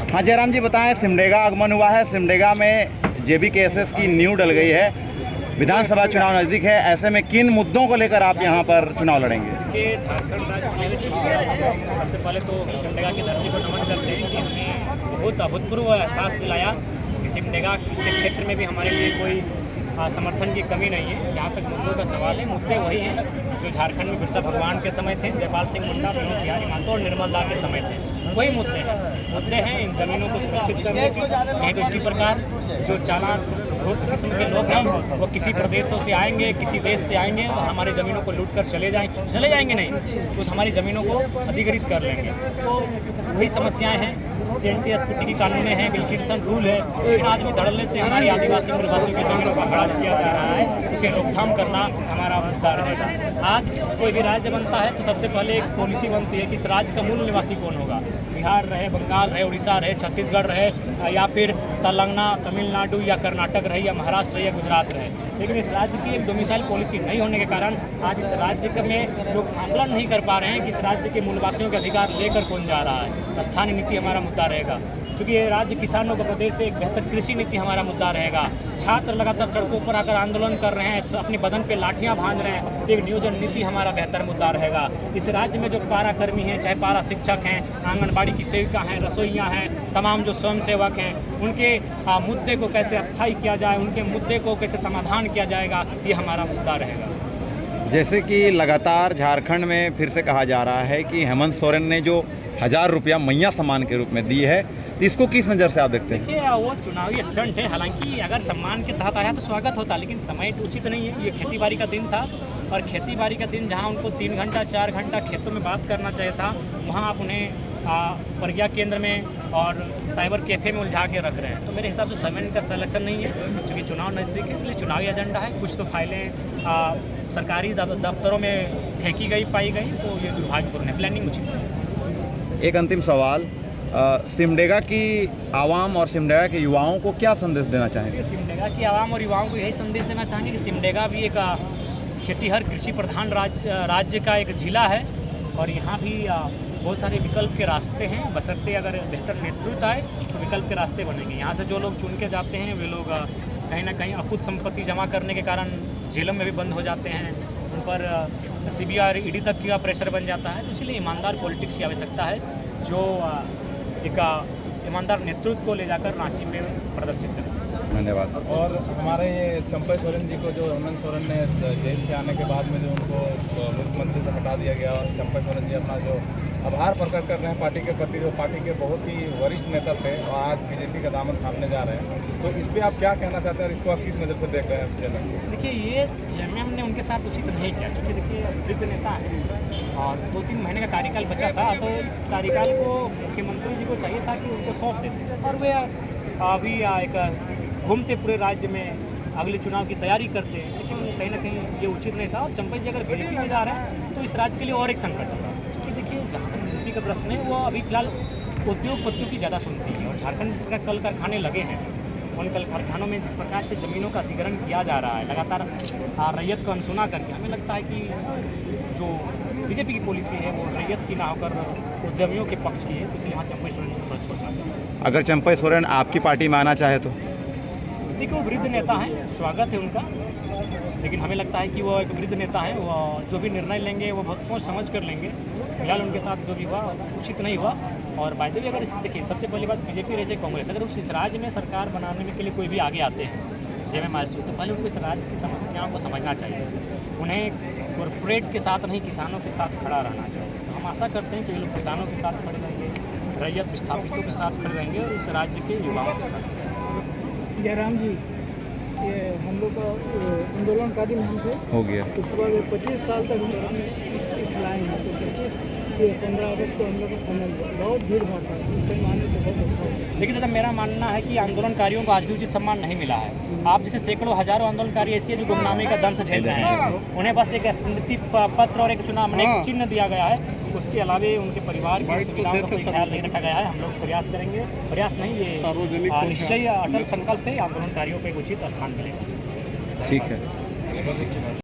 हाँ जयराम जी बताएं, सिमडेगा आगमन हुआ है। सिमडेगा में जेबीकेएसएस की नींव डल गई है। विधानसभा चुनाव नज़दीक है, ऐसे में किन मुद्दों को लेकर आप यहां पर चुनाव लड़ेंगे? कि झारखंड राज्य में सबसे पहले तो सिमडेगा की धरती को नमन करते हैं कि हमें बहुत अभूतपूर्व एहसास दिलाया कि सिमडेगा के क्षेत्र में भी हमारे लिए कोई समर्थन की कमी नहीं है। जहाँ तक मुद्दों का सवाल है, मुद्दे वही हैं जो झारखंड में बिरसा भगवान के समय थे, जयपाल सिंह मुंडा, विनोद बिहारी महतो और निर्मल दा के समय थे। वही मुद्दे हैं इन जमीनों को सुरक्षित करने के। नहीं तो इसी प्रकार जो चालान किस्म के लोग हैं वो किसी प्रदेशों से आएंगे, किसी देश से आएंगे और हमारी ज़मीनों को लूट कर चले जाएंगे नहीं, उस हमारी ज़मीनों को अधिग्रहित कर लेंगे। तो वही समस्याएं हैं। CNTSPT की कानूनें हैं, विल्किंसन रूल है, लेकिन आज भी धड़ल्ले से हमारी आदिवासी मूलवासियों की ज़मीनों का अपराध किया जा रहा है। इसे रोकथाम करना हमारा मुद्दा रहेगा। आज कोई भी राज्य बनता है तो सबसे पहले एक पॉलिसी बनती है कि इस राज्य का मूल निवासी कौन होगा। बिहार रहे, बंगाल रहे, उड़ीसा रहे, छत्तीसगढ़ रहे या फिर तेलंगाना, तमिलनाडु या कर्नाटक रहे या महाराष्ट्र रहे या गुजरात रहे। लेकिन इस राज्य की एक डोमिसाइल पॉलिसी नहीं होने के कारण आज इस राज्य में लोग आकलन नहीं कर पा रहे हैं कि इस राज्य के मूलवासियों के अधिकार लेकर कौन जा रहा है। स्थानीय नीति हमारा मुद्दा रहेगा, क्योंकि ये राज्य किसानों का प्रदेश है। एक बेहतर कृषि नीति हमारा मुद्दा रहेगा। छात्र लगातार सड़कों पर आकर आंदोलन कर रहे हैं, अपने बदन पे लाठियां भांज रहे हैं, तो एक नियोजन नीति हमारा बेहतर मुद्दा रहेगा। इस राज्य में जो पारा कर्मी हैं, चाहे पारा शिक्षक हैं, आंगनबाड़ी की सेविका हैं, रसोइयाँ हैं, तमाम जो स्वयं सेवक हैं, उनके मुद्दे को कैसे अस्थायी किया जाए, उनके मुद्दे को कैसे समाधान किया जाएगा, ये हमारा मुद्दा रहेगा। जैसे कि लगातार झारखंड में फिर से कहा जा रहा है कि हेमंत सोरेन ने जो 1000 रुपया मैया सम्मान के रूप में दी है, इसको किस नज़र से आप देखते हैं? देखिए, वो चुनावी स्टंट है। हालांकि अगर सम्मान के तहत आया तो स्वागत होता, लेकिन समय उचित नहीं है। ये खेतीबाड़ी का दिन था और खेतीबाड़ी का दिन जहां उनको 3 घंटा 4 घंटा खेतों में बात करना चाहिए था, वहां आप उन्हें प्रज्ञा केंद्र में और साइबर कैफ़े में उलझा के रख रहे हैं। तो मेरे हिसाब से समय का सिलेक्शन नहीं है, क्योंकि चुनाव नज़दीक है, इसलिए चुनावी एजेंडा है। कुछ तो फाइलें सरकारी दफ्तरों में फेंकी गई पाई गई, तो ये दुर्भाग्यपूर्ण है। प्लानिंग उचित है। एक अंतिम सवाल, सिमडेगा की आवाम और सिमडेगा के युवाओं को क्या संदेश देना चाहेंगे? सिमडेगा की आवाम और युवाओं को यही संदेश देना चाहेंगे कि सिमडेगा भी एक खेतीहर कृषि प्रधान राज्य का एक जिला है और यहाँ भी बहुत सारे विकल्प के रास्ते हैं। बशर्ते अगर बेहतर नेतृत्व आए तो विकल्प के रास्ते बनेंगे। यहाँ से जो लोग चुन के जाते हैं वे लोग कहीं ना कहीं अकुत संपत्ति जमा करने के कारण जेलों में भी बंद हो जाते हैं। उन पर CBI ED तक का प्रेशर बन जाता है। तो इसलिए ईमानदार पॉलिटिक्स की आवश्यकता है, जो एक ईमानदार नेतृत्व को ले जाकर रांची में प्रदर्शित करें। धन्यवाद। और हमारे ये चंपई सोरेन जी को, जो हेमंत सोरेन ने जेल से आने के बाद में जो उनको मुख्यमंत्री से हटा दिया गया, और चंपई सोरेन जी अपना जो आभार प्रकट कर रहे हैं पार्टी के प्रति, जो पार्टी के बहुत ही वरिष्ठ नेता थे और आज BJP का दामन थामने जा रहे हैं, तो इस पर आप क्या कहना चाहते हैं और इसको आप किस नज़र से देख रहे हैं? देखिए, ये JMM ने उनके साथ उचित नहीं किया, क्योंकि देखिए वृद्ध नेता हैं और 2-3 महीने का कार्यकाल बचा था। तो इस कार्यकाल को मुख्यमंत्री जी को चाहिए था कि उनको सौंप देते, और वे अभी एक घूमते पूरे राज्य में अगले चुनाव की तैयारी करते हैं। लेकिन कहीं ना कहीं ये उचित नहीं था। और चंपई जी अगर BJP में जा रहे हैं तो इस राज्य के लिए और एक संकट होगा, क्योंकि देखिए जहाँ तक नीति का प्रश्न है, वो अभी फिलहाल उद्योगपतियों की ज़्यादा सुनती है। और झारखंड जिस प्रकार कल कारखाने लगे हैं, उन कल कारखानों में जिस प्रकार से ज़मीनों का अधिग्रहण किया जा रहा है लगातार रैयत को अनसुना करके, हमें लगता है कि जो BJP की पॉलिसी है वो रैयत की ना होकर उद्यमियों के पक्ष की है। इसलिए यहाँ चंपई सोरेन को थोड़ा सोचना चाहिए। अगर चंपई सोरेन आपकी पार्टी में आना चाहे तो? देखिए, वो वृद्ध नेता हैं, स्वागत है उनका, लेकिन हमें लगता है कि वो एक वृद्ध नेता है। वो जो भी निर्णय लेंगे वो बहुत सोच समझ कर लेंगे। फिलहाल उनके साथ जो भी हुआ उचित नहीं हुआ। और बाय अगर देखिए, सबसे पहली बात BJP रहे कांग्रेस, अगर उस राज्य में सरकार बनाने में के लिए कोई भी आगे आते हैं JMM मासूद, तो पहले उनको इस राज्य की समस्याओं को समझना चाहिए। उन्हें कॉरपोरेट के साथ नहीं, किसानों के साथ खड़ा रहना चाहिए। तो हम आशा करते हैं कि वे लोग किसानों के साथ खड़े रहेंगे, रैयत विस्थापितों के साथ खड़े रहेंगे और इस राज्य के युवाओं के साथ। जयराम जी, ये हम लोग का आंदोलनकारी नाम से हो गया, उसके बाद 25 साल तक हम खिलाए हैं। तो 15 अगस्त को हम लोग का फाइनल हुआ, बहुत भीड़ भाड़ था, उस टाइम आने से बहुत अच्छा हुआ। लेकिन दादा, मेरा मानना है कि आंदोलनकारियों को आज भी उचित सम्मान नहीं मिला है। आप जैसे सैकड़ों हजारों आंदोलनकारी ऐसे हैं जो गुमनामी का दंश झेल रहे हैं, उन्हें बस एक स्मृति पत्र और एक चुनाव में एक चिन्ह दिया गया है। उसके अलावे उनके परिवार की सुविधाओं का कोई ख्याल नहीं रखा गया है। हम लोग प्रयास करेंगे, प्रयास नहीं, ये निश्चय अटल संकल्प है, आंदोलनकारियों को एक उचित स्थान मिलेगा। ठीक है।